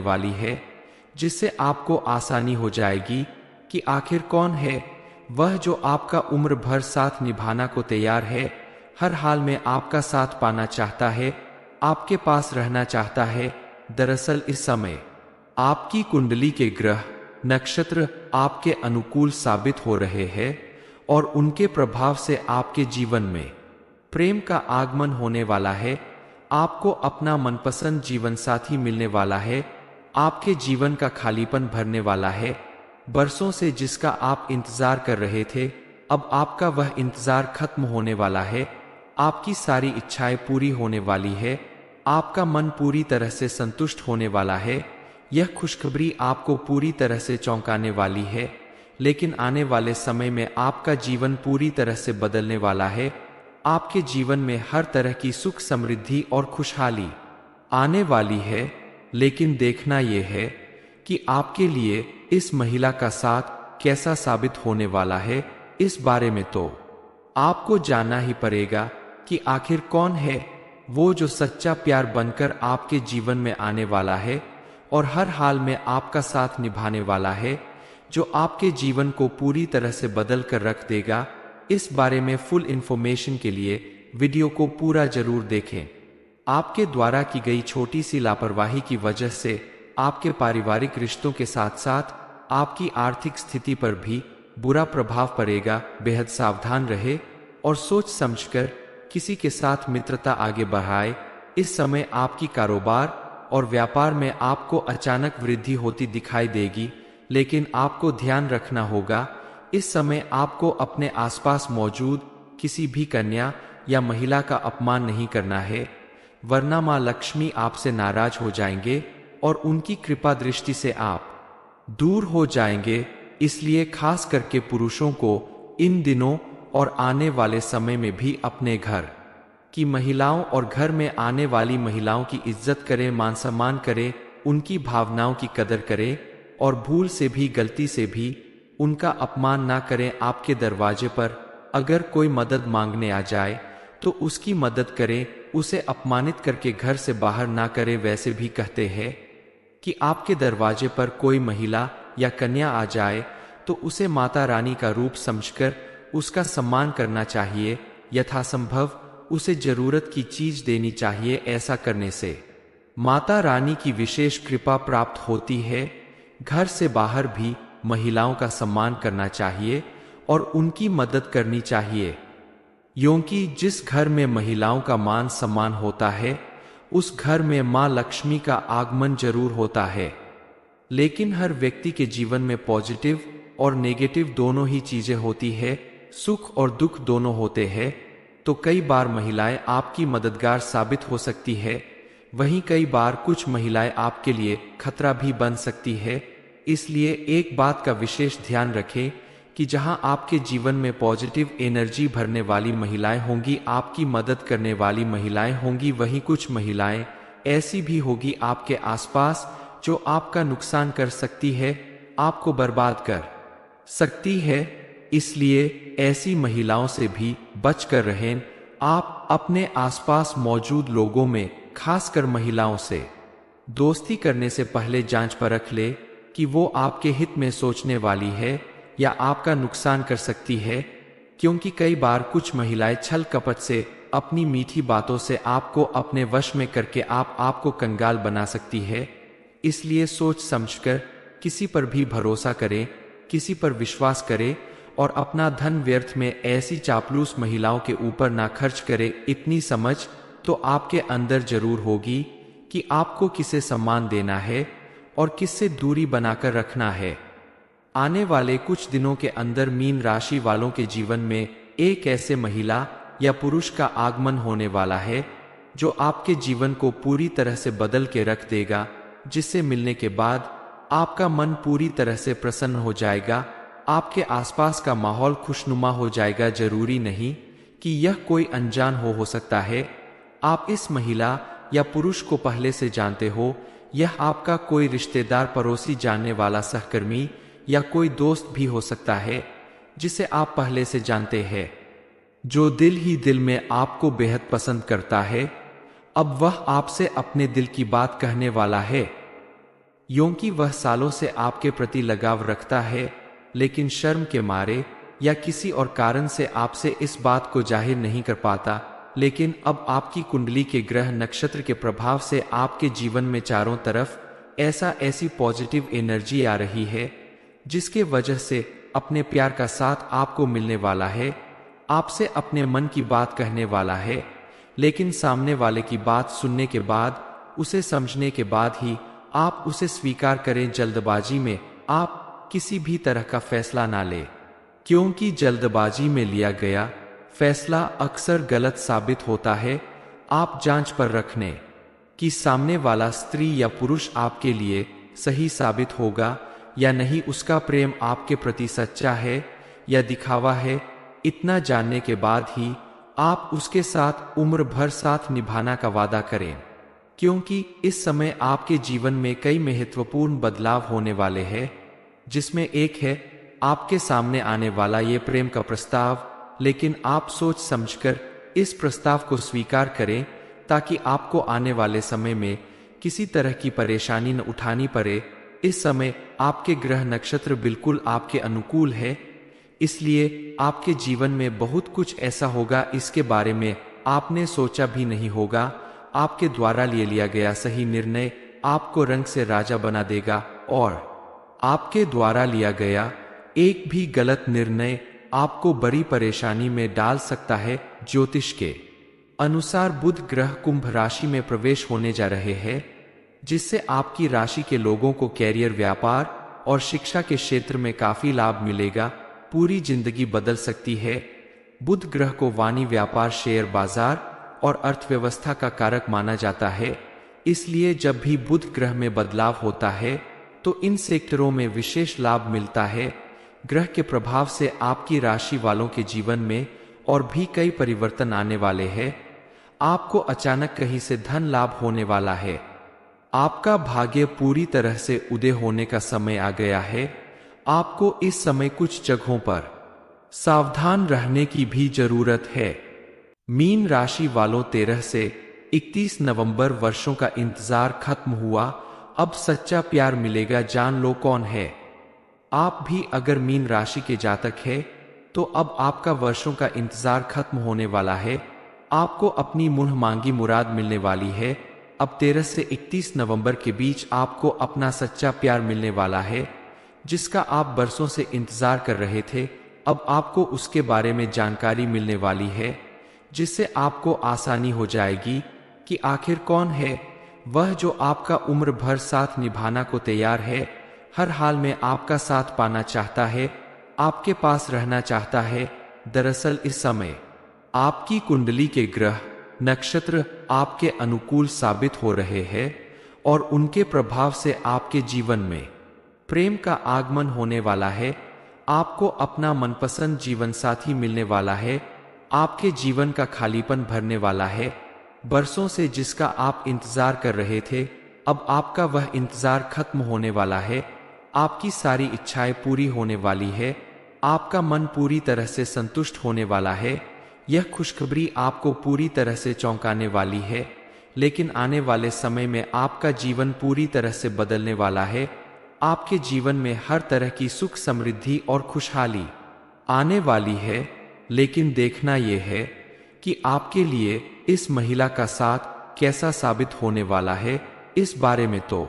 वाली है, जिससे आपको आसानी हो जाएगी कि आखिर कौन है वह जो आपका उम्र भर साथ निभाना को तैयार है, हर हाल में आपका साथ पाना चाहता है, आपके पास रहना चाहता है। दरअसल इस समय आपकी कुंडली के ग्रह नक्षत्र आपके अनुकूल साबित हो रहे हैं और उनके प्रभाव से आपके जीवन में प्रेम का आगमन होने वाला है। आपको अपना मनपसंद जीवन साथी मिलने वाला है। आपके जीवन का खालीपन भरने वाला है। बरसों से जिसका आप इंतजार कर रहे थे, अब आपका वह इंतजार खत्म होने वाला है। आपकी सारी इच्छाएं पूरी होने वाली है। आपका मन पूरी तरह से संतुष्ट होने वाला है। यह खुशखबरी आपको पूरी तरह से चौंकाने वाली है, लेकिन आने वाले समय में आपका जीवन पूरी तरह से बदलने वाला है। आपके जीवन में हर तरह की सुख समृद्धि और खुशहाली आने वाली है, लेकिन देखना यह है कि आपके लिए इस महिला का साथ कैसा साबित होने वाला है। इस बारे में तो आपको जानना ही पड़ेगा कि आखिर कौन है वो जो सच्चा प्यार बनकर आपके जीवन में आने वाला है और हर हाल में आपका साथ निभाने वाला है, जो आपके जीवन को पूरी तरह से बदल कर रख देगा। इस बारे में फुल इंफॉर्मेशन के लिए वीडियो को पूरा जरूर देखें। आपके द्वारा की गई छोटी सी लापरवाही की वजह से आपके पारिवारिक रिश्तों के साथ साथ आपकी आर्थिक स्थिति पर भी बुरा प्रभाव पड़ेगा। बेहद सावधान रहे और सोच समझकर किसी के साथ मित्रता आगे बढ़ाए। इस समय आपकी कारोबार और व्यापार में आपको अचानक वृद्धि होती दिखाई देगी, लेकिन आपको ध्यान रखना होगा इस समय आपको अपने आसपास मौजूद किसी भी कन्या या महिला का अपमान नहीं करना है, वरना मां लक्ष्मी आपसे नाराज हो जाएंगे और उनकी कृपा दृष्टि से आप दूर हो जाएंगे। इसलिए खास करके पुरुषों को इन दिनों और आने वाले समय में भी अपने घर की महिलाओं और घर में आने वाली महिलाओं की इज्जत करें, मान सम्मान करें, उनकी भावनाओं की कदर करें और भूल से भी गलती से भी उनका अपमान ना करें। आपके दरवाजे पर अगर कोई मदद मांगने आ जाए तो उसकी मदद करें, उसे अपमानित करके घर से बाहर ना करें। वैसे भी कहते हैं कि आपके दरवाजे पर कोई महिला या कन्या आ जाए तो उसे माता रानी का रूप समझकर उसका सम्मान करना चाहिए। यथासंभव उसे जरूरत की चीज देनी चाहिए। ऐसा करने से माता रानी की विशेष कृपा प्राप्त होती है। घर से बाहर भी महिलाओं का सम्मान करना चाहिए और उनकी मदद करनी चाहिए, क्योंकि जिस घर में महिलाओं का मान सम्मान होता है उस घर में मां लक्ष्मी का आगमन जरूर होता है। लेकिन हर व्यक्ति के जीवन में पॉजिटिव और नेगेटिव दोनों ही चीजें होती है, सुख और दुख दोनों होते हैं। तो कई बार महिलाएं आपकी मददगार साबित हो सकती है, वहीं कई बार कुछ महिलाएं आपके लिए खतरा भी बन सकती है। इसलिए एक बात का विशेष ध्यान रखें कि जहां आपके जीवन में पॉजिटिव एनर्जी भरने वाली महिलाएं होंगी, आपकी मदद करने वाली महिलाएं होंगी, वहीं कुछ महिलाएं ऐसी भी होगी आपके आसपास जो आपका नुकसान कर सकती है, आपको बर्बाद कर सकती है। इसलिए ऐसी महिलाओं से भी बचकर रहें। आप अपने आसपास मौजूद लोगों में, खासकर महिलाओं से दोस्ती करने से पहले जांच परख ले कि वो आपके हित में सोचने वाली है या आपका नुकसान कर सकती है, क्योंकि कई बार कुछ महिलाएं छल कपट से, अपनी मीठी बातों से आपको अपने वश में करके आपको कंगाल बना सकती है। इसलिए सोच समझकर किसी पर भी भरोसा करें, किसी पर विश्वास करें और अपना धन व्यर्थ में ऐसी चापलूस महिलाओं के ऊपर ना खर्च करें। इतनी समझ तो आपके अंदर जरूर होगी कि आपको किसे सम्मान देना है और किससे दूरी बनाकर रखना है। आने वाले कुछ दिनों के अंदर मीन राशि वालों के जीवन में एक ऐसे महिला या पुरुष का आगमन होने वाला है जो आपके जीवन को पूरी तरह से बदल के रख देगा, जिससे मिलने के बाद आपका मन पूरी तरह से प्रसन्न हो जाएगा। आपके आसपास का माहौल खुशनुमा हो जाएगा। जरूरी नहीं कि यह कोई अनजान हो सकता है। आप इस महिला या पुरुष को पहले से जानते हो। यह आपका कोई रिश्तेदार, पड़ोसी, जानने वाला, सहकर्मी या कोई दोस्त भी हो सकता है जिसे आप पहले से जानते हैं, जो दिल ही दिल में आपको बेहद पसंद करता है। अब वह आपसे अपने दिल की बात कहने वाला है। क्योंकि वह सालों से आपके प्रति लगाव रखता है, लेकिन शर्म के मारे या किसी और कारण से आपसे इस बात को जाहिर नहीं कर पाता। लेकिन अब आपकी कुंडली के ग्रह नक्षत्र के प्रभाव से आपके जीवन में चारों तरफ ऐसी पॉजिटिव एनर्जी आ रही है, जिसके वजह से अपने प्यार का साथ आपको मिलने वाला है, आपसे अपने मन की बात कहने वाला है। लेकिन सामने वाले की बात सुनने के बाद, उसे समझने के बाद ही आप उसे स्वीकार करें। जल्दबाजी में आप किसी भी तरह का फैसला ना लें, क्योंकि जल्दबाजी में लिया गया फैसला अक्सर गलत साबित होता है। आप जांच पर रखने कि सामने वाला स्त्री या पुरुष आपके लिए सही साबित होगा या नहीं, उसका प्रेम आपके प्रति सच्चा है या दिखावा है। इतना जानने के बाद ही आप उसके साथ उम्र भर साथ निभाना का वादा करें, क्योंकि इस समय आपके जीवन में कई महत्वपूर्ण बदलाव होने वाले हैं, जिसमें एक है आपके सामने आने वाला ये प्रेम का प्रस्ताव। लेकिन आप सोच समझकर इस प्रस्ताव को स्वीकार करें, ताकि आपको आने वाले समय में किसी तरह की परेशानी न उठानी पड़े। इस समय आपके ग्रह नक्षत्र बिल्कुल आपके अनुकूल है, इसलिए आपके जीवन में बहुत कुछ ऐसा होगा इसके बारे में आपने सोचा भी नहीं होगा। आपके द्वारा लिया गया सही निर्णय आपको रंग से राजा बना देगा, और आपके द्वारा लिया गया एक भी गलत निर्णय आपको बड़ी परेशानी में डाल सकता है। ज्योतिष के अनुसार बुध ग्रह कुंभ राशि में प्रवेश होने जा रहे हैं, जिससे आपकी राशि के लोगों को कैरियर, व्यापार और शिक्षा के क्षेत्र में काफी लाभ मिलेगा। पूरी जिंदगी बदल सकती है। बुध ग्रह को वाणी, व्यापार, शेयर बाजार और अर्थव्यवस्था का कारक माना जाता है, इसलिए जब भी बुध ग्रह में बदलाव होता है तो इन सेक्टरों में विशेष लाभ मिलता है। ग्रह के प्रभाव से आपकी राशि वालों के जीवन में और भी कई परिवर्तन आने वाले हैं। आपको अचानक कहीं से धन लाभ होने वाला है। आपका भाग्य पूरी तरह से उदय होने का समय आ गया है। आपको इस समय कुछ जगहों पर सावधान रहने की भी जरूरत है। मीन राशि वालों, 13 से 31 नवंबर वर्षों का इंतजार खत्म हुआ, अब सच्चा प्यार मिलेगा। जान लो कौन है आप भी अगर मीन राशि के जातक है तो अब आपका वर्षों का इंतजार खत्म होने वाला है। आपको अपनी मुंह मांगी मुराद मिलने वाली है। अब 13 से 31 नवंबर के बीच आपको अपना सच्चा प्यार मिलने वाला है, जिसका आप बरसों से इंतजार कर रहे थे। अब आपको उसके बारे में जानकारी मिलने वाली है, जिससे आपको आसानी हो जाएगी कि आखिर कौन है वह जो आपका उम्र भर साथ निभाना को तैयार है, हर हाल में आपका साथ पाना चाहता है, आपके पास रहना चाहता है। दरअसल इस समय आपकी कुंडली के ग्रह नक्षत्र आपके अनुकूल साबित हो रहे हैं और उनके प्रभाव से आपके जीवन में प्रेम का आगमन होने वाला है। आपको अपना मनपसंद जीवन साथी मिलने वाला है। आपके जीवन का खालीपन भरने वाला है। बरसों से जिसका आप इंतजार कर रहे थे, अब आपका वह इंतजार खत्म होने वाला है। आपकी सारी इच्छाएं पूरी होने वाली है। आपका मन पूरी तरह से संतुष्ट होने वाला है। यह खुशखबरी आपको पूरी तरह से चौंकाने वाली है, लेकिन आने वाले समय में आपका जीवन पूरी तरह से बदलने वाला है। आपके जीवन में हर तरह की सुख, समृद्धि और खुशहाली आने वाली है। लेकिन देखना यह है कि आपके लिए इस महिला का साथ कैसा साबित होने वाला है। इस बारे में तो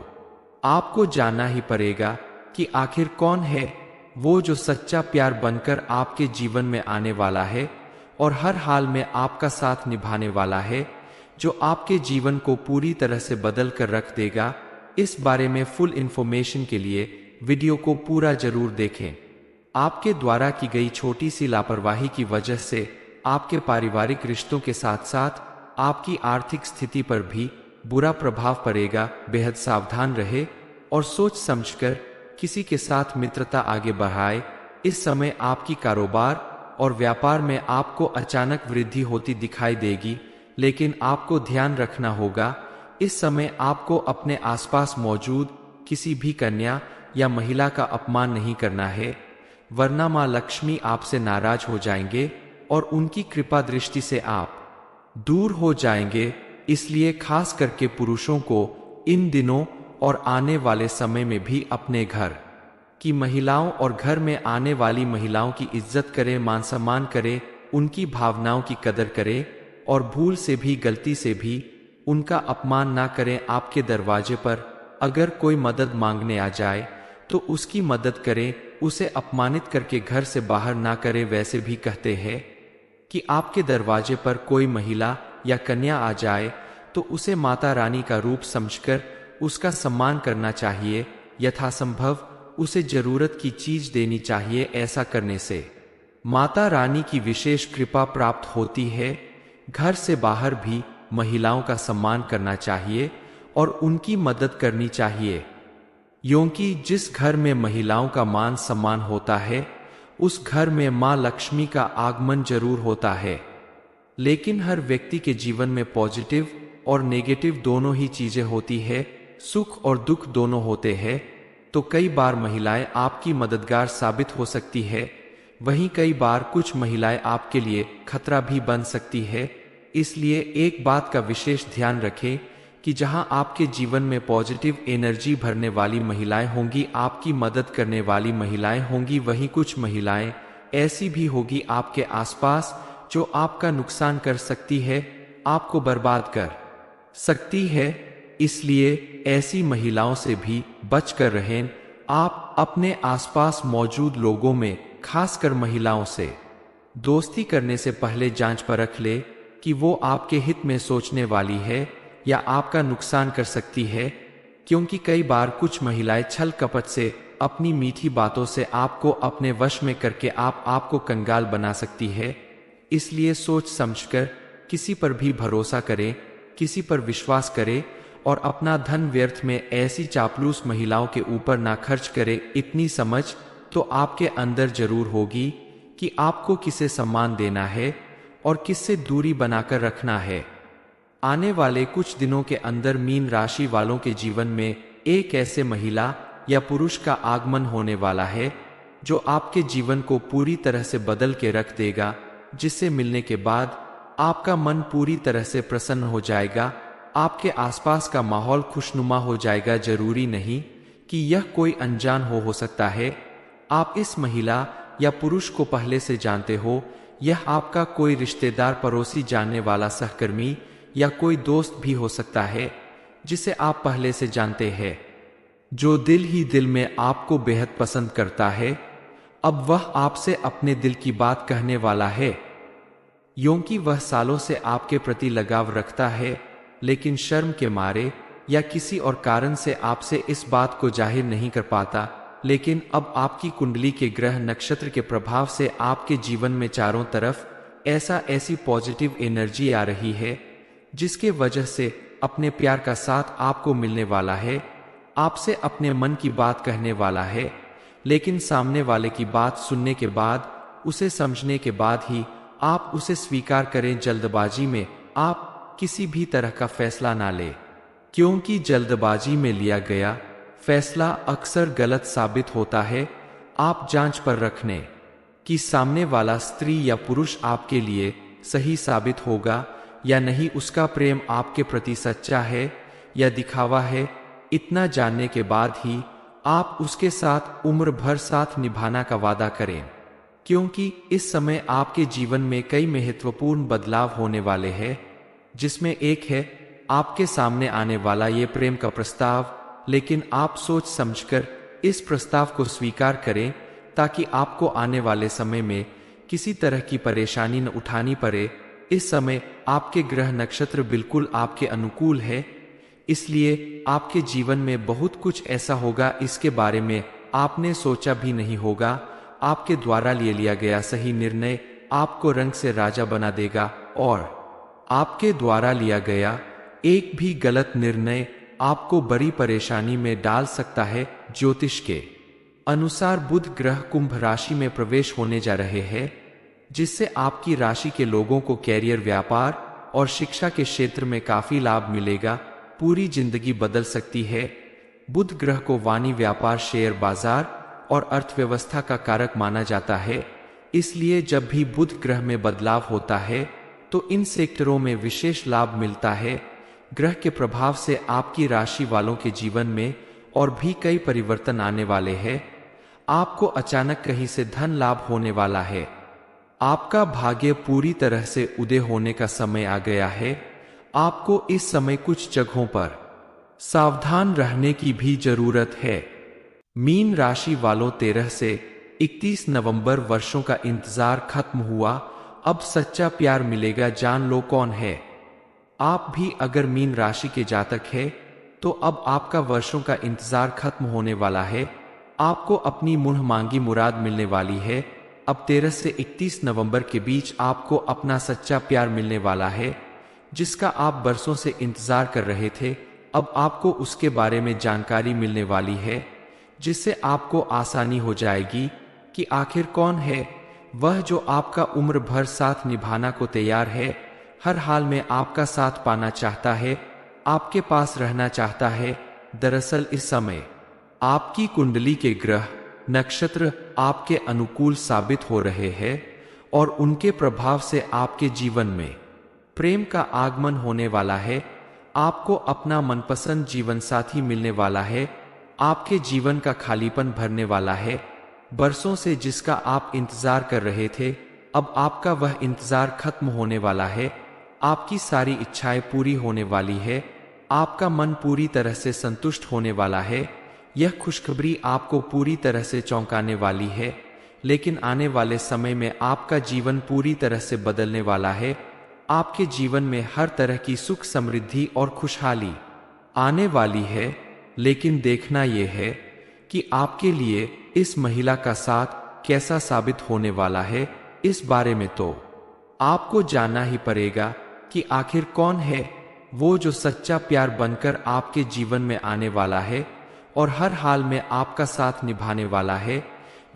आपको जानना ही पड़ेगा कि आखिर कौन है वो जो सच्चा प्यार बनकर आपके जीवन में आने वाला है और हर हाल में आपका साथ निभाने वाला है, जो आपके जीवन को पूरी तरह से बदल कर रख देगा। इस बारे में फुल इंफॉर्मेशन के लिए वीडियो को पूरा जरूर देखें। आपके द्वारा की गई छोटी सी लापरवाही की वजह से आपके पारिवारिक रिश्तों के साथ साथ आपकी आर्थिक स्थिति पर भी बुरा प्रभाव पड़ेगा। बेहद सावधान रहे और सोच समझकर किसी के साथ मित्रता आगे बढ़ाए। इस समय आपकी कारोबार और व्यापार में आपको अचानक वृद्धि होती दिखाई देगी, लेकिन आपको ध्यान रखना होगा इस समय आपको अपने आसपास मौजूद किसी भी कन्या या महिला का अपमान नहीं करना है, वरना मां लक्ष्मी आपसे नाराज हो जाएंगे और उनकी कृपा दृष्टि से आप दूर हो जाएंगे। इसलिए खास करके पुरुषों को इन दिनों और आने वाले समय में भी अपने घर की महिलाओं और घर में आने वाली महिलाओं की इज्जत करे, मान सम्मान करे, उनकी भावनाओं की कदर करे और भूल से भी, गलती से भी उनका अपमान ना करें। आपके दरवाजे पर अगर कोई मदद मांगने आ जाए तो उसकी मदद करें, उसे अपमानित करके घर से बाहर ना करें। वैसे भी कहते हैं कि आपके दरवाजे पर कोई महिला या कन्या आ जाए तो उसे माता रानी का रूप समझकर उसका सम्मान करना चाहिए। यथासंभव उसे जरूरत की चीज देनी चाहिए। ऐसा करने से माता रानी की विशेष कृपा प्राप्त होती है। घर से बाहर भी महिलाओं का सम्मान करना चाहिए और उनकी मदद करनी चाहिए, क्योंकि जिस घर में महिलाओं का मान सम्मान होता है उस घर में मां लक्ष्मी का आगमन जरूर होता है। लेकिन हर व्यक्ति के जीवन में पॉजिटिव और नेगेटिव दोनों ही चीजें होती है, सुख और दुख दोनों होते हैं। तो कई बार महिलाएं आपकी मददगार साबित हो सकती है, वहीं कई बार कुछ महिलाएं आपके लिए खतरा भी बन सकती है। इसलिए एक बात का विशेष ध्यान रखें कि जहां आपके जीवन में पॉजिटिव एनर्जी भरने वाली महिलाएं होंगी, आपकी मदद करने वाली महिलाएं होंगी, वहीं कुछ महिलाएं ऐसी भी होगी आपके आसपास जो आपका नुकसान कर सकती है, आपको बर्बाद कर सकती है। इसलिए ऐसी महिलाओं से भी बच कर रहें। आप अपने आसपास मौजूद लोगों में, खासकर महिलाओं से दोस्ती करने से पहले जांच परख ले कि वो आपके हित में सोचने वाली है या आपका नुकसान कर सकती है, क्योंकि कई बार कुछ महिलाएं छल कपट से, अपनी मीठी बातों से आपको अपने वश में करके आपको कंगाल बना सकती है। इसलिए सोच समझकर किसी पर भी भरोसा करें, किसी पर विश्वास करें और अपना धन व्यर्थ में ऐसी चापलूस महिलाओं के ऊपर ना खर्च करें। इतनी समझ तो आपके अंदर जरूर होगी कि आपको किसे सम्मान देना है और किससे दूरी बनाकर रखना है। आने वाले कुछ दिनों के अंदर मीन राशि वालों के जीवन में एक ऐसे महिला या पुरुष का आगमन होने वाला है जो आपके जीवन को पूरी तरह से बदल के रख देगा, जिससे मिलने के बाद आपका मन पूरी तरह से प्रसन्न हो जाएगा, आपके आसपास का माहौल खुशनुमा हो जाएगा। जरूरी नहीं कि यह कोई अनजान हो सकता है। आप इस महिला या पुरुष को पहले से जानते हो, यह आपका कोई रिश्तेदार, पड़ोसी, जानने वाला, सहकर्मी या कोई दोस्त भी हो सकता है जिसे आप पहले से जानते हैं, जो दिल ही दिल में आपको बेहद पसंद करता है। अब वह आपसे अपने दिल की बात कहने वाला है, क्योंकि वह सालों से आपके प्रति लगाव रखता है, लेकिन शर्म के मारे या किसी और कारण से आपसे इस बात को जाहिर नहीं कर पाता। लेकिन अब आपकी कुंडली के ग्रह नक्षत्र के प्रभाव से आपके जीवन में चारों तरफ ऐसी पॉजिटिव एनर्जी आ रही है, जिसके वजह से अपने प्यार का साथ आपको मिलने वाला है, आपसे अपने मन की बात कहने वाला है। लेकिन सामने वाले की बात सुनने के बाद, उसे समझने के बाद ही आप उसे स्वीकार करें। जल्दबाजी में आप किसी भी तरह का फैसला ना ले, क्योंकि जल्दबाजी में लिया गया फैसला अक्सर गलत साबित होता है। आप जांच पर रखने कि सामने वाला स्त्री या पुरुष आपके लिए सही साबित होगा या नहीं, उसका प्रेम आपके प्रति सच्चा है या दिखावा है। इतना जानने के बाद ही आप उसके साथ उम्र भर साथ निभाना का वादा करें, क्योंकि इस समय आपके जीवन में कई महत्वपूर्ण बदलाव होने वाले हैं, जिसमें एक है आपके सामने आने वाला ये प्रेम का प्रस्ताव। लेकिन आप सोच समझकर इस प्रस्ताव को स्वीकार करें ताकि आपको आने वाले समय में किसी तरह की परेशानी न उठानी पड़े। इस समय आपके ग्रह नक्षत्र बिल्कुल आपके अनुकूल है, इसलिए आपके जीवन में बहुत कुछ ऐसा होगा इसके बारे में आपने सोचा भी नहीं होगा। आपके द्वारा लिया गया सही निर्णय आपको रंग से राजा बना देगा और आपके द्वारा लिया गया एक भी गलत निर्णय आपको बड़ी परेशानी में डाल सकता है। ज्योतिष के अनुसार बुध ग्रह कुंभ राशि में प्रवेश होने जा रहे हैं, जिससे आपकी राशि के लोगों को कैरियर, व्यापार और शिक्षा के क्षेत्र में काफी लाभ मिलेगा। पूरी जिंदगी बदल सकती है। बुध ग्रह को वाणी, व्यापार, शेयर बाजार और अर्थव्यवस्था का कारक माना जाता है। इसलिए जब भी बुध ग्रह में बदलाव होता है तो इन सेक्टरों में विशेष लाभ मिलता है। ग्रह के प्रभाव से आपकी राशि वालों के जीवन में और भी कई परिवर्तन आने वाले हैं। आपको अचानक कहीं से धन लाभ होने वाला है। आपका भाग्य पूरी तरह से उदय होने का समय आ गया है। आपको इस समय कुछ जगहों पर सावधान रहने की भी जरूरत है। मीन राशि वालों 13 से 31 नवंबर वर्षों का इंतजार खत्म हुआ। अब सच्चा प्यार मिलेगा, जान लो कौन है। आप भी अगर मीन राशि के जातक है तो अब आपका वर्षों का इंतजार खत्म होने वाला है। आपको अपनी मुंह मांगी मुराद मिलने वाली है। अब 13 से 31 नवंबर के बीच आपको अपना सच्चा प्यार मिलने वाला है, जिसका आप बरसों से इंतजार कर रहे थे। अब आपको उसके बारे में जानकारी मिलने वाली है, जिससे आपको आसानी हो जाएगी कि आखिर कौन है वह जो आपका उम्र भर साथ निभाना को तैयार है, हर हाल में आपका साथ पाना चाहता है, आपके पास रहना चाहता है। दरअसल इस समय आपकी कुंडली के ग्रह नक्षत्र आपके अनुकूल साबित हो रहे हैं और उनके प्रभाव से आपके जीवन में प्रेम का आगमन होने वाला है। आपको अपना मनपसंद जीवन साथी मिलने वाला है। आपके जीवन का खालीपन भरने वाला है। बरसों से जिसका आप इंतजार कर रहे थे, अब आपका वह इंतजार खत्म होने वाला है। आपकी सारी इच्छाएं पूरी होने वाली है। आपका मन पूरी तरह से संतुष्ट होने वाला है। यह खुशखबरी आपको पूरी तरह से चौंकाने वाली है, लेकिन आने वाले समय में आपका जीवन पूरी तरह से बदलने वाला है। आपके जीवन में हर तरह की सुख समृद्धि और खुशहाली आने वाली है, लेकिन देखना यह है कि आपके लिए इस महिला का साथ कैसा साबित होने वाला है। इस बारे में तो आपको जानना ही पड़ेगा कि आखिर कौन है वो जो सच्चा प्यार बनकर आपके जीवन में आने वाला है और हर हाल में आपका साथ निभाने वाला है,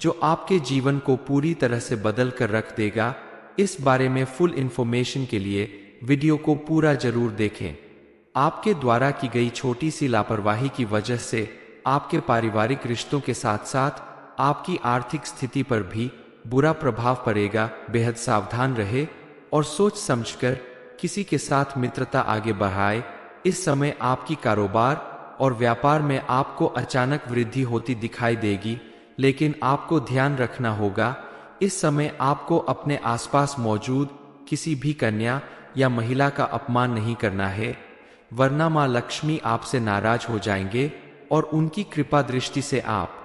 जो आपके जीवन को पूरी तरह से बदल कर रख देगा। इस बारे में फुल इंफॉर्मेशन के लिए वीडियो को पूरा जरूर देखें। आपके द्वारा की गई छोटी सी लापरवाही की वजह से आपके पारिवारिक रिश्तों के साथ साथ आपकी आर्थिक स्थिति पर भी बुरा प्रभाव पड़ेगा। बेहद सावधान रहे और सोच समझकर किसी के साथ मित्रता आगे बढ़ाए। इस समय आपकी कारोबार और व्यापार में आपको अचानक वृद्धि होती दिखाई देगी, लेकिन आपको ध्यान रखना होगा, इस समय आपको अपने आसपास मौजूद किसी भी कन्या या महिला का अपमान नहीं करना है, वरना मां लक्ष्मी आपसे नाराज हो जाएंगे और उनकी कृपा दृष्टि से आप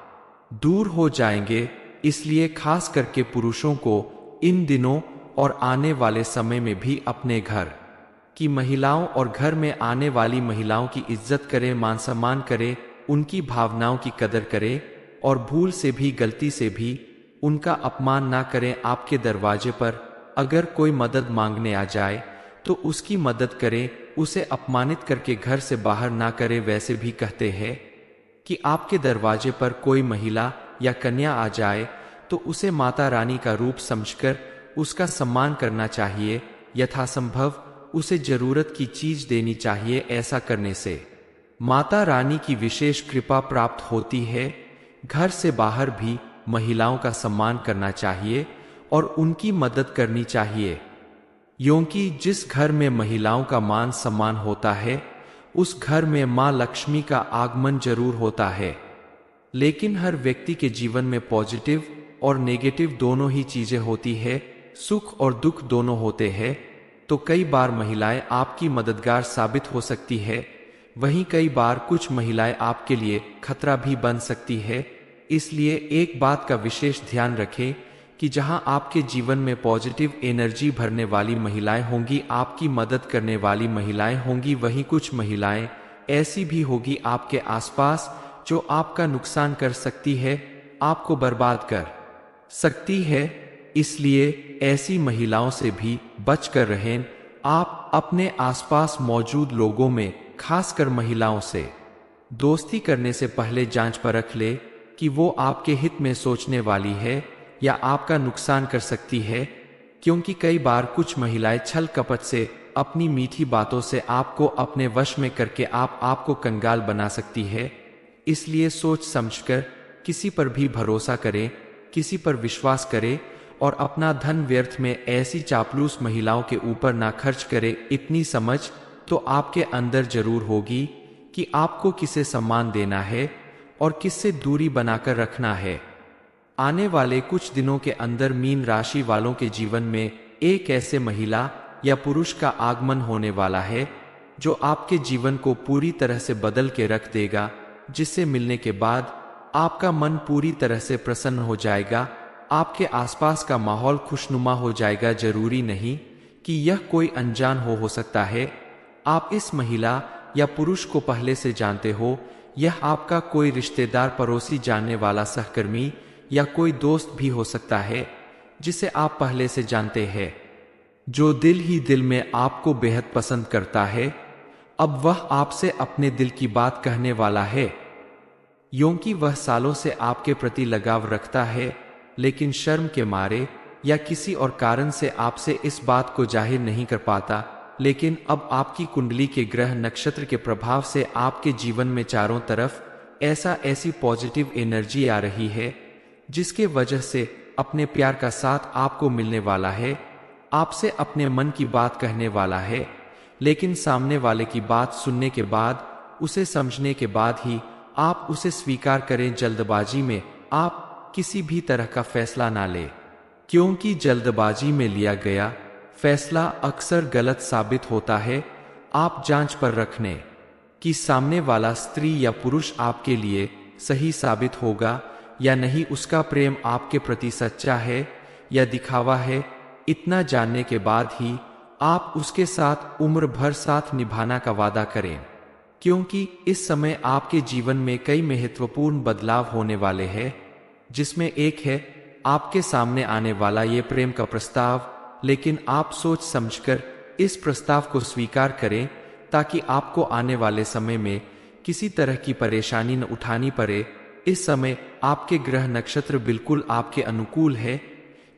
दूर हो जाएंगे। इसलिए खास करके पुरुषों को इन दिनों और आने वाले समय में भी अपने घर की महिलाओं और घर में आने वाली महिलाओं की इज्जत करें, मान सम्मान करें, उनकी भावनाओं की कदर करें और भूल से भी गलती से भी उनका अपमान ना करें। आपके दरवाजे पर अगर कोई मदद मांगने आ जाए तो उसकी मदद करें, उसे अपमानित करके घर से बाहर ना करें। वैसे भी कहते हैं कि आपके दरवाजे पर कोई महिला या कन्या आ जाए तो उसे माता रानी का रूप समझकर उसका सम्मान करना चाहिए। यथासंभव उसे जरूरत की चीज देनी चाहिए। ऐसा करने से माता रानी की विशेष कृपा प्राप्त होती है। घर से बाहर भी महिलाओं का सम्मान करना चाहिए और उनकी मदद करनी चाहिए, क्योंकि जिस घर में महिलाओं का मान सम्मान होता है उस घर में मां लक्ष्मी का आगमन जरूर होता है। लेकिन हर व्यक्ति के जीवन में पॉजिटिव और नेगेटिव दोनों ही चीजें होती है, सुख और दुख दोनों होते हैं। तो कई बार महिलाएं आपकी मददगार साबित हो सकती है, वहीं कई बार कुछ महिलाएं आपके लिए खतरा भी बन सकती है। इसलिए एक बात का विशेष ध्यान रखें कि जहां आपके जीवन में पॉजिटिव एनर्जी भरने वाली महिलाएं होंगी, आपकी मदद करने वाली महिलाएं होंगी, वहीं कुछ महिलाएं ऐसी भी होगी आपके आसपास जो आपका नुकसान कर सकती है, आपको बर्बाद कर सकती है। इसलिए ऐसी महिलाओं से भी बचकर रहें। आप अपने आसपास मौजूद लोगों में, खासकर महिलाओं से दोस्ती करने से पहले जांच परख ले कि वो आपके हित में सोचने वाली है या आपका नुकसान कर सकती है, क्योंकि कई बार कुछ महिलाएं छल कपट से, अपनी मीठी बातों से आपको अपने वश में करके आपको कंगाल बना सकती है। इसलिए सोच समझकर किसी पर भी भरोसा करें, किसी पर विश्वास करें और अपना धन व्यर्थ में ऐसी चापलूस महिलाओं के ऊपर ना खर्च करें। इतनी समझ तो आपके अंदर जरूर होगी कि आपको किसे सम्मान देना है और किससे दूरी बनाकर रखना है। आने वाले कुछ दिनों के अंदर मीन राशि वालों के जीवन में एक ऐसे महिला या पुरुष का आगमन होने वाला है जो आपके जीवन को पूरी तरह से बदल के रख देगा, जिससे मिलने के बाद आपका मन पूरी तरह से प्रसन्न हो जाएगा। आपके आसपास का माहौल खुशनुमा हो जाएगा। जरूरी नहीं कि यह कोई अनजान हो सकता है। आप इस महिला या पुरुष को पहले से जानते हो। यह आपका कोई रिश्तेदार, पड़ोसी, जानने वाला, सहकर्मी या कोई दोस्त भी हो सकता है जिसे आप पहले से जानते हैं, जो दिल ही दिल में आपको बेहद पसंद करता है। अब वह आपसे अपने दिल की बात कहने वाला है, क्योंकि वह सालों से आपके प्रति लगाव रखता है, लेकिन शर्म के मारे या किसी और कारण से आपसे इस बात को जाहिर नहीं कर पाता। लेकिन अब आपकी कुंडली के ग्रह नक्षत्र के प्रभाव से आपके जीवन में चारों तरफ ऐसी पॉजिटिव एनर्जी आ रही है, जिसके वजह से अपने प्यार का साथ आपको मिलने वाला है। आपसे अपने मन की बात कहने वाला है, लेकिन सामने वाले की बात सुनने के बाद, उसे समझने के बाद ही आप उसे स्वीकार करें। जल्दबाजी में आप किसी भी तरह का फैसला ना लें, क्योंकि जल्दबाजी में लिया गया फैसला अक्सर गलत साबित होता है। आप जांच पर रखने कि सामने वाला स्त्री या पुरुष आपके लिए सही साबित होगा या नहीं, उसका प्रेम आपके प्रति सच्चा है या दिखावा है। इतना जानने के बाद ही आप उसके साथ उम्र भर साथ निभाना का वादा करें, क्योंकि इस समय आपके जीवन में कई महत्वपूर्ण बदलाव होने वाले हैं, जिसमें एक है आपके सामने आने वाला ये प्रेम का प्रस्ताव। लेकिन आप सोच समझकर इस प्रस्ताव को स्वीकार करें, ताकि आपको आने वाले समय में किसी तरह की परेशानी न उठानी पड़े। इस समय आपके ग्रह नक्षत्र बिल्कुल आपके अनुकूल है,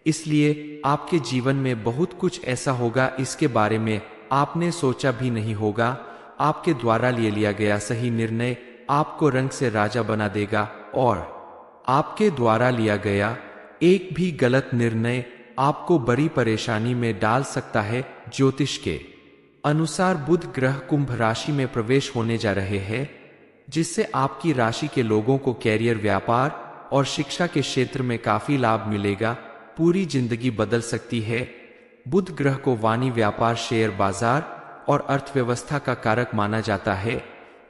इसलिए आपके जीवन में बहुत कुछ ऐसा होगा इसके बारे में आपने सोचा भी नहीं होगा। आपके द्वारा लिया गया सही निर्णय आपको रंग से राजा बना देगा, और आपके द्वारा लिया गया एक भी गलत निर्णय आपको बड़ी परेशानी में डाल सकता है। ज्योतिष के अनुसार बुध ग्रह कुंभ राशि में प्रवेश होने जा रहे हैं, जिससे आपकी राशि के लोगों को कैरियर, व्यापार और शिक्षा के क्षेत्र में काफी लाभ मिलेगा। पूरी जिंदगी बदल सकती है। बुध ग्रह को वाणी, व्यापार, शेयर बाजार और अर्थव्यवस्था का कारक माना जाता है,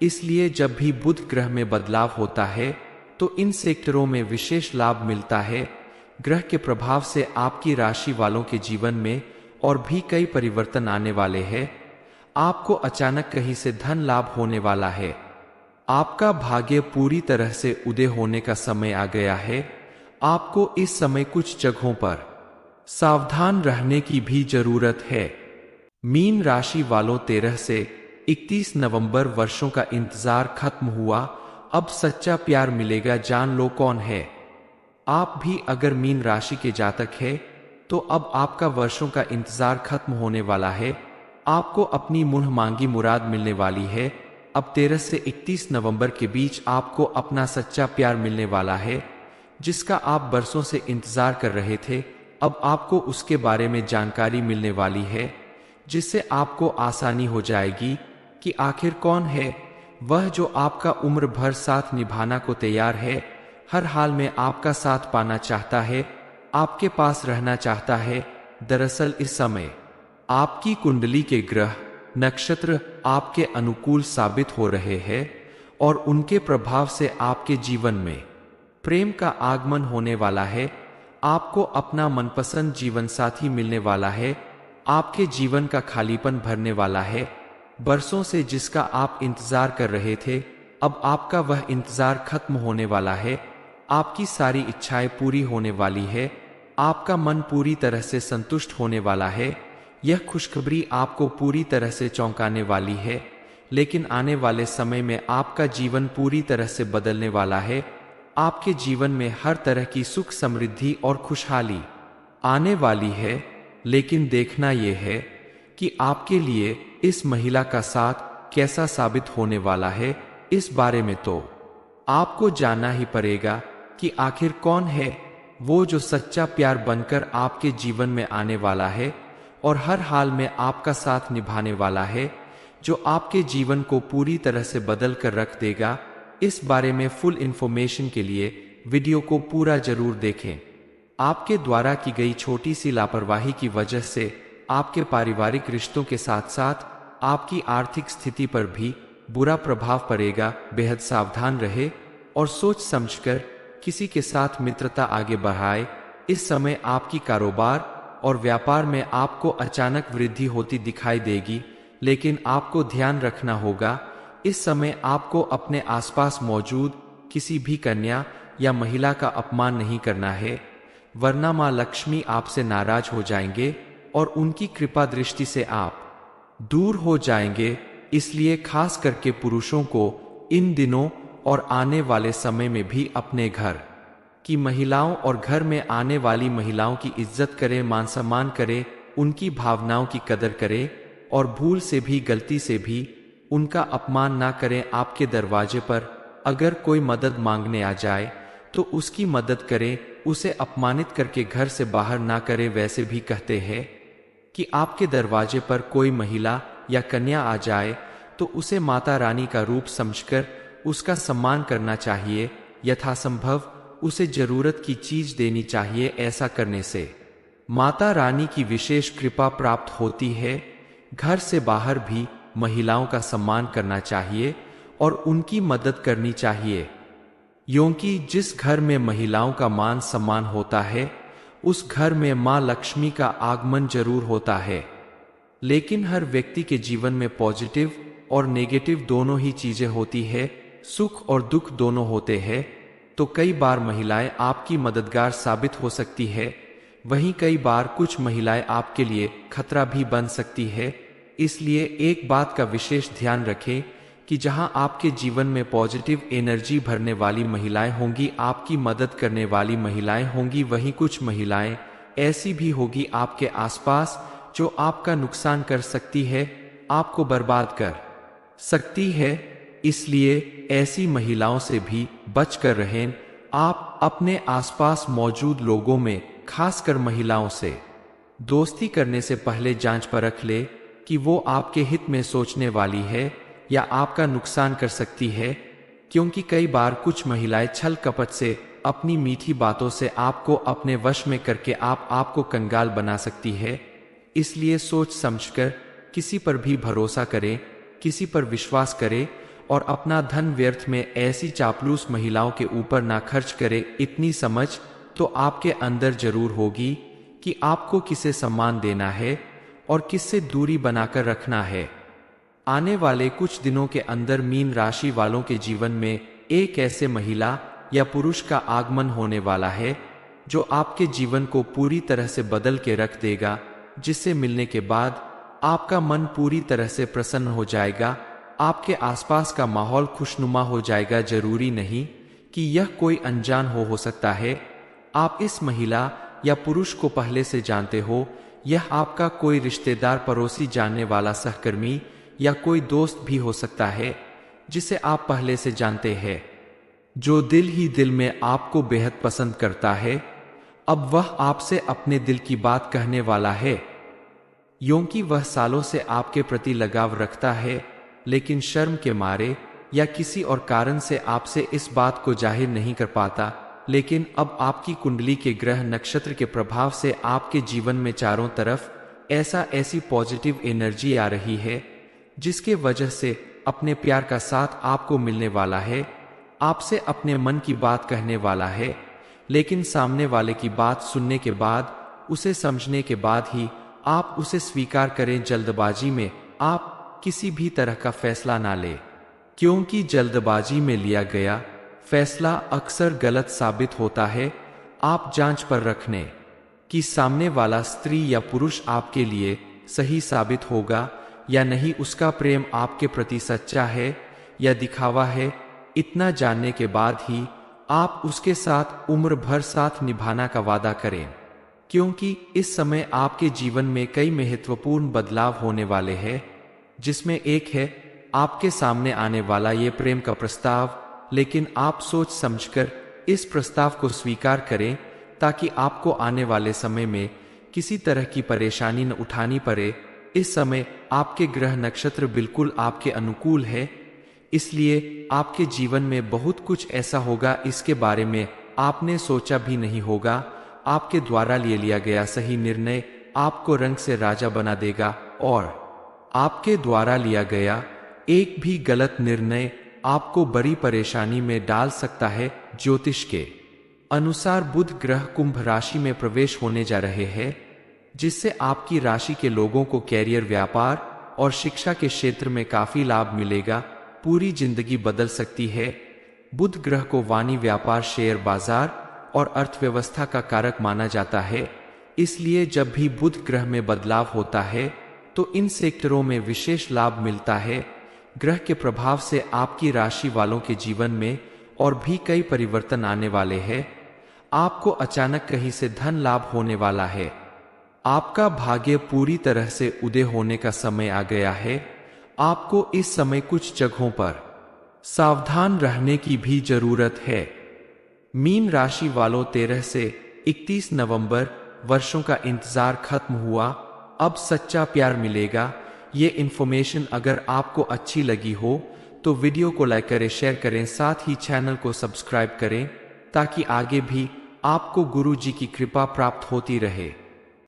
इसलिए जब भी बुध ग्रह में बदलाव होता है तो इन सेक्टरों में विशेष लाभ मिलता है। ग्रह के प्रभाव से आपकी राशि वालों के जीवन में और भी कई परिवर्तन आने वाले हैं। आपको अचानक कहीं से धन लाभ होने वाला है। आपका भाग्य पूरी तरह से उदय होने का समय आ गया है। आपको इस समय कुछ जगहों पर सावधान रहने की भी जरूरत है। मीन राशि वालों 13 से 31 नवंबर वर्षों का इंतजार खत्म हुआ। अब सच्चा प्यार मिलेगा। जान लो कौन है। आप भी अगर मीन राशि के जातक है तो अब आपका वर्षों का इंतजार खत्म होने वाला है। आपको अपनी मुंह मांगी मुराद मिलने वाली है। अब 13 से 31 नवंबर के बीच आपको अपना सच्चा प्यार मिलने वाला है, जिसका आप बरसों से इंतजार कर रहे थे। अब आपको उसके बारे में जानकारी मिलने वाली है, जिससे आपको आसानी हो जाएगी कि आखिर कौन है वह जो आपका उम्र भर साथ निभाना को तैयार है, हर हाल में आपका साथ पाना चाहता है, आपके पास रहना चाहता है। दरअसल इस समय आपकी कुंडली के ग्रह नक्षत्र आपके अनुकूल साबित हो रहे हैं और उनके प्रभाव से आपके जीवन में प्रेम का आगमन होने वाला है। आपको अपना मनपसंद जीवन साथी मिलने वाला है। आपके जीवन का खालीपन भरने वाला है। बरसों से जिसका आप इंतजार कर रहे थे, अब आपका वह इंतजार खत्म होने वाला है। आपकी सारी इच्छाएं पूरी होने वाली है। आपका मन पूरी तरह से संतुष्ट होने वाला है। यह खुशखबरी आपको पूरी तरह से चौंकाने वाली है, लेकिन आने वाले समय में आपका जीवन पूरी तरह से बदलने वाला है। आपके जीवन में हर तरह की सुख, समृद्धि और खुशहाली आने वाली है, लेकिन देखना यह है कि आपके लिए इस महिला का साथ कैसा साबित होने वाला है। इस बारे में तो आपको जानना ही पड़ेगा कि आखिर कौन है वो जो सच्चा प्यार बनकर आपके जीवन में आने वाला है और हर हाल में आपका साथ निभाने वाला है। जो आपके जीवन को पूरी तरह से बदल कर रख देगा। इस बारे में फुल इंफॉर्मेशन के लिए वीडियो को पूरा जरूर देखें। आपके द्वारा की गई छोटी सी लापरवाही की वजह से आपके पारिवारिक रिश्तों के साथ साथ आपकी आर्थिक स्थिति पर भी बुरा प्रभाव पड़ेगा। बेहद सावधान रहे और सोच समझकर किसी के साथ मित्रता आगे बढ़ाए। इस समय आपकी कारोबार और व्यापार में आपको अचानक वृद्धि होती दिखाई देगी, लेकिन आपको ध्यान रखना होगा इस समय आपको अपने आसपास मौजूद किसी भी कन्या या महिला का अपमान नहीं करना है, वरना मां लक्ष्मी आपसे नाराज हो जाएंगे और उनकी कृपा दृष्टि से आप दूर हो जाएंगे। इसलिए खास करके पुरुषों को इन दिनों और आने वाले समय में भी अपने घर की महिलाओं और घर में आने वाली महिलाओं की इज्जत करें, मान सम्मान करें, उनकी भावनाओं की कदर करें और भूल से भी गलती से भी उनका अपमान ना करें। आपके दरवाजे पर अगर कोई मदद मांगने आ जाए तो उसकी मदद करें, उसे अपमानित करके घर से बाहर ना करें। वैसे भी कहते हैं कि आपके दरवाजे पर कोई महिला या कन्या आ जाए तो उसे माता रानी का रूप समझकर उसका सम्मान करना चाहिए। यथासंभव उसे जरूरत की चीज देनी चाहिए। ऐसा करने से माता रानी की विशेष कृपा प्राप्त होती है। घर से बाहर भी महिलाओं का सम्मान करना चाहिए और उनकी मदद करनी चाहिए, क्योंकि जिस घर में महिलाओं का मान सम्मान होता है उस घर में मां लक्ष्मी का आगमन जरूर होता है। लेकिन हर व्यक्ति के जीवन में पॉजिटिव और नेगेटिव दोनों ही चीजें होती है, सुख और दुख दोनों होते हैं। तो कई बार महिलाएं आपकी मददगार साबित हो सकती है, वहीं कई बार कुछ महिलाएं आपके लिए खतरा भी बन सकती है। इसलिए एक बात का विशेष ध्यान रखें कि जहां आपके जीवन में पॉजिटिव एनर्जी भरने वाली महिलाएं होंगी, आपकी मदद करने वाली महिलाएं होंगी, वहीं कुछ महिलाएं ऐसी भी होगी आपके आसपास जो आपका नुकसान कर सकती है, आपको बर्बाद कर सकती है। इसलिए ऐसी महिलाओं से भी बचकर रहें। आप अपने आसपास मौजूद लोगों में खासकर महिलाओं से दोस्ती करने से पहले जांच परख ले कि वो आपके हित में सोचने वाली है या आपका नुकसान कर सकती है, क्योंकि कई बार कुछ महिलाएं छल कपट से अपनी मीठी बातों से आपको अपने वश में करके आपको कंगाल बना सकती है। इसलिए सोच समझकर किसी पर भी भरोसा करें, किसी पर विश्वास करें और अपना धन व्यर्थ में ऐसी चापलूस महिलाओं के ऊपर ना खर्च करें। इतनी समझ तो आपके अंदर जरूर होगी कि आपको किसे सम्मान देना है और किससे दूरी बनाकर रखना है। आने वाले कुछ दिनों के अंदर मीन राशि वालों के जीवन में एक ऐसे महिला या पुरुष का आगमन होने वाला है जो आपके जीवन को पूरी तरह से बदल के रख देगा, जिससे मिलने के बाद आपका मन पूरी तरह से प्रसन्न हो जाएगा, आपके आसपास का माहौल खुशनुमा हो जाएगा। जरूरी नहीं कि यह कोई अनजान हो सकता है। आप इस महिला या पुरुष को पहले से जानते हो, यह आपका कोई रिश्तेदार, पड़ोसी, जानने वाला, सहकर्मी या कोई दोस्त भी हो सकता है जिसे आप पहले से जानते हैं, जो दिल ही दिल में आपको बेहद पसंद करता है। अब वह आपसे अपने दिल की बात कहने वाला है, क्योंकि वह सालों से आपके प्रति लगाव रखता है, लेकिन शर्म के मारे या किसी और कारण से आपसे इस बात को जाहिर नहीं कर पाता। लेकिन अब आपकी कुंडली के ग्रह नक्षत्र के प्रभाव से आपके जीवन में चारों तरफ ऐसी पॉजिटिव एनर्जी आ रही है, जिसके वजह से अपने प्यार का साथ आपको मिलने वाला है, आपसे अपने मन की बात कहने वाला है। लेकिन सामने वाले की बात सुनने के बाद, उसे समझने के बाद ही आप उसे स्वीकार करें। जल्दबाजी में आप किसी भी तरह का फैसला ना लें, क्योंकि जल्दबाजी में लिया गया फैसला अक्सर गलत साबित होता है। आप जांच पर रखने कि सामने वाला स्त्री या पुरुष आपके लिए सही साबित होगा या नहीं, उसका प्रेम आपके प्रति सच्चा है या दिखावा है। इतना जानने के बाद ही आप उसके साथ उम्र भर साथ निभाना का वादा करें, क्योंकि इस समय आपके जीवन में कई महत्वपूर्ण बदलाव होने वाले हैं, जिसमें एक है आपके सामने आने वाला ये प्रेम का प्रस्ताव। लेकिन आप सोच समझकर इस प्रस्ताव को स्वीकार करें, ताकि आपको आने वाले समय में किसी तरह की परेशानी न उठानी पड़े। इस समय आपके ग्रह नक्षत्र बिल्कुल आपके अनुकूल है, इसलिए आपके जीवन में बहुत कुछ ऐसा होगा इसके बारे में आपने सोचा भी नहीं होगा। आपके द्वारा लिया गया सही निर्णय आपको रंग से राजा बना देगा और आपके द्वारा लिया गया एक भी गलत निर्णय आपको बड़ी परेशानी में डाल सकता है। ज्योतिष के अनुसार बुध ग्रह कुंभ राशि में प्रवेश होने जा रहे हैं, जिससे आपकी राशि के लोगों को कैरियर, व्यापार और शिक्षा के क्षेत्र में काफी लाभ मिलेगा। पूरी जिंदगी बदल सकती है। बुध ग्रह को वाणी, व्यापार, शेयर बाजार और अर्थव्यवस्था का कारक माना जाता है, इसलिए जब भी बुध ग्रह में बदलाव होता है तो इन सेक्टरों में विशेष लाभ मिलता है। ग्रह के प्रभाव से आपकी राशि वालों के जीवन में और भी कई परिवर्तन आने वाले हैं। आपको अचानक कहीं से धन लाभ होने वाला है। आपका भाग्य पूरी तरह से उदय होने का समय आ गया है। आपको इस समय कुछ जगहों पर सावधान रहने की भी जरूरत है। मीन राशि वालों, 13 से 31 नवंबर वर्षों का इंतजार खत्म हुआ, अब सच्चा प्यार मिलेगा। ये इन्फॉर्मेशन अगर आपको अच्छी लगी हो तो वीडियो को लाइक करें, शेयर करें, साथ ही चैनल को सब्सक्राइब करें ताकि आगे भी आपको गुरु जी की कृपा प्राप्त होती रहे।